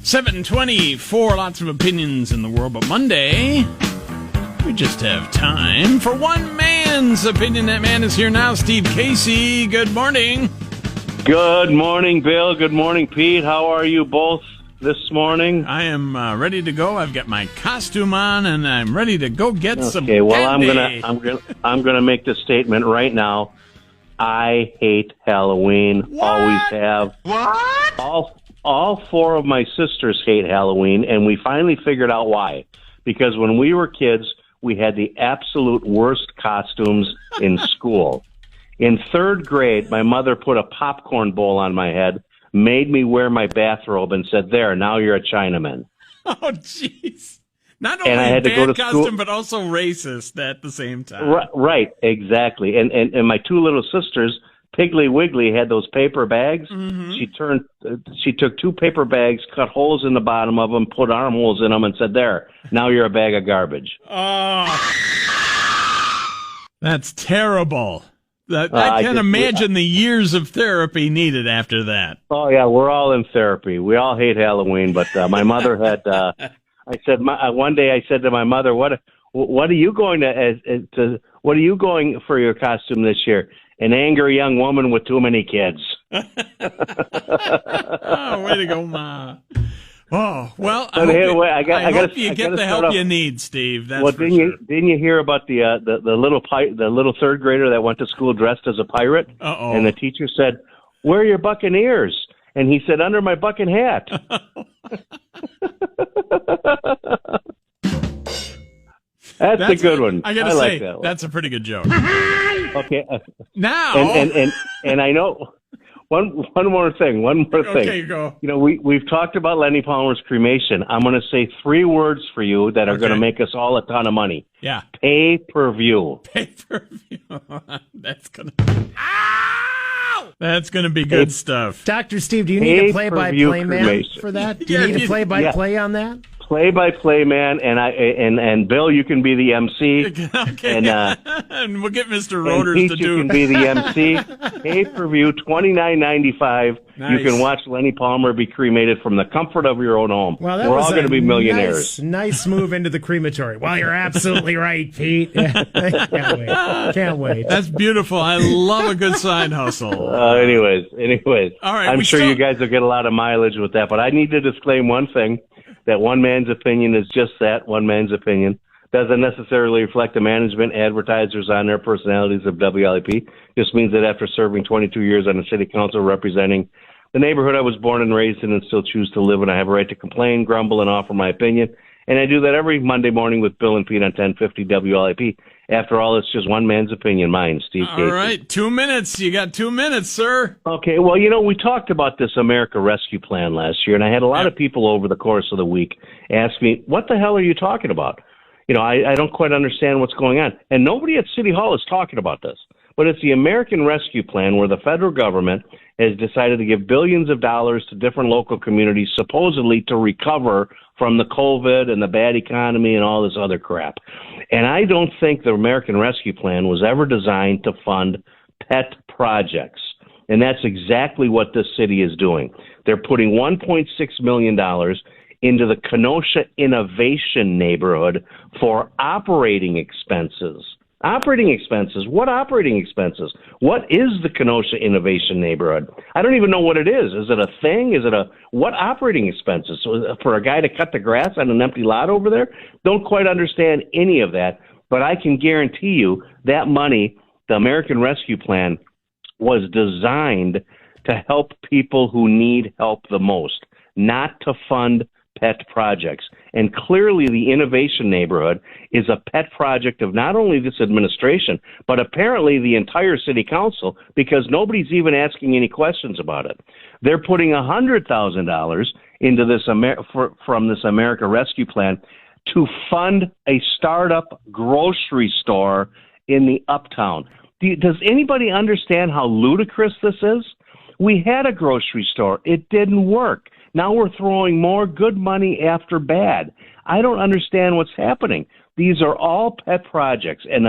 7:24, lots of opinions in the world, but Monday, we just have time for one man's opinion. That man is here now, Steve Casey. Good morning. Good morning, Bill. Good morning, Pete. How are you both this morning? I am ready to go. I've got my costume on, and I'm ready to go get some candy. Okay, well, I'm gonna make this statement right now. I hate Halloween. What? Always have. What? All four of my sisters hate Halloween, and we finally figured out why. Because when we were kids, we had the absolute worst costumes in school. In third grade, my mother put a popcorn bowl on my head, made me wear my bathrobe, and said, "There, now you're a Chinaman." Oh, jeez. Not only and I had bad to go to costume, school, but also racist at the same time. Right, exactly. And my two little sisters, Piggly Wiggly, had those paper bags. Mm-hmm. She took two paper bags, cut holes in the bottom of them, put armholes in them, and said, "There, now you're a bag of garbage." Oh, that's terrible. I can't imagine the years of therapy needed after that. Oh yeah, we're all in therapy. We all hate Halloween, but my mother had. One day I said to my mother, "What are you going to what are you going for your costume this year?" An angry young woman with too many kids. Oh, way to go, Ma. Oh, well, I hope you get the help you need, Steve. That's didn't you hear about the little third grader that went to school dressed as a pirate? Uh-oh. And the teacher said, "Where are your buccaneers?" And he said, "Under my bucket hat." That's a good one. I gotta say, like that's a pretty good joke. Okay. Now, and I know one more thing. Okay, go. You know, we've talked about Lenny Palmer's cremation. I'm going to say three words for you that are going to make us all a ton of money. Yeah. Pay-per-view. Pay-per-view. That's gonna be good stuff. Dr. Steve, do you need a play-by-play man for that? Do you need a play-by-play on that? Play-by-play man, and Bill, you can be the MC. Okay, and we'll get Mr. Rotors to do. You can be the MC. Pay-per-view, $29.95. Nice. You can watch Lenny Palmer be cremated from the comfort of your own home. Well, that We're all going to be millionaires. Nice move into the crematory. Well, you're absolutely right, Pete. Can't wait. That's beautiful. I love a good side hustle. Anyways, all right, I'm sure you guys will get a lot of mileage with that, but I need to disclaim one thing. That one man's opinion is just that, one man's opinion. Doesn't necessarily reflect the management, advertisers on their personalities of WLAP. Just means that after serving 22 years on the city council representing the neighborhood I was born and raised in and still choose to live in, I have a right to complain, grumble, and offer my opinion. And I do that every Monday morning with Bill and Pete on 1050 WLAP. After all, it's just one man's opinion, mine, Steve Casey. All right, 2 minutes. You got 2 minutes, sir. Okay, well, you know, we talked about this America Rescue Plan last year, and I had a lot of people over the course of the week ask me, "What the hell are you talking about?" You know, I don't quite understand what's going on. And nobody at City Hall is talking about this. But it's the American Rescue Plan where the federal government has decided to give billions of dollars to different local communities supposedly to recover from the COVID and the bad economy and all this other crap. And I don't think the American Rescue Plan was ever designed to fund pet projects. And that's exactly what this city is doing. They're putting $1.6 million into the Kenosha Innovation neighborhood for operating expenses. Operating expenses? What operating expenses? What is the Kenosha Innovation neighborhood? I don't even know what it is. Is it a thing? What operating expenses? So for a guy to cut the grass on an empty lot over there? Don't quite understand any of that, but I can guarantee you that money, the American Rescue Plan, was designed to help people who need help the most, not to fund pet projects. And clearly the Innovation neighborhood is a pet project of not only this administration, but apparently the entire city council, because nobody's even asking any questions about it. They're putting $100,000 into this from this America Rescue Plan to fund a startup grocery store in the uptown. Does anybody understand how ludicrous this is? We had a grocery store. It didn't work. Now we're throwing more good money after bad. I don't understand what's happening. These are all pet projects, and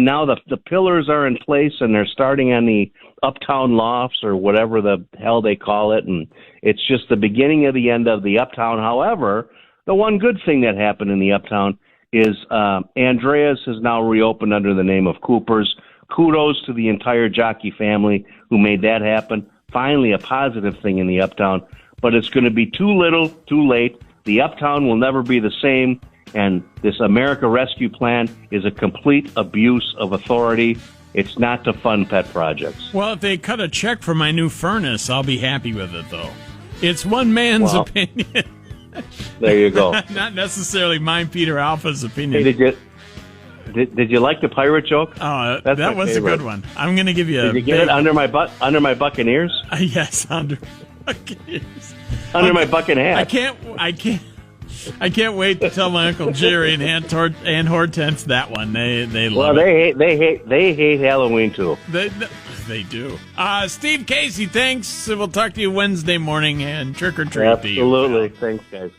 now the pillars are in place, and they're starting on the Uptown Lofts or whatever the hell they call it, and it's just the beginning of the end of the Uptown. However, the one good thing that happened in the Uptown is Andreas has now reopened under the name of Cooper's. Kudos to the entire Jockey family who made that happen. Finally, a positive thing in the Uptown, but it's going to be too little, too late. The Uptown will never be the same, and this America Rescue Plan is a complete abuse of authority. It's not to fund pet projects. Well, if they cut a check for my new furnace, I'll be happy with it, though. It's one man's opinion. There you go. Not necessarily mine, Peter Alpha's opinion. Hey, did you like the pirate joke? Oh, that was a good one. I'm going to give you Did you get it under my Buccaneers? Yes, under Buccaneers. Under my bucket hat. I can't wait to tell my Uncle Jerry and Aunt Hortense that one. They love it. They hate Halloween too. They do. Steve Casey, thanks. We'll talk to you Wednesday morning and trick or treat. Absolutely. Thanks, guys.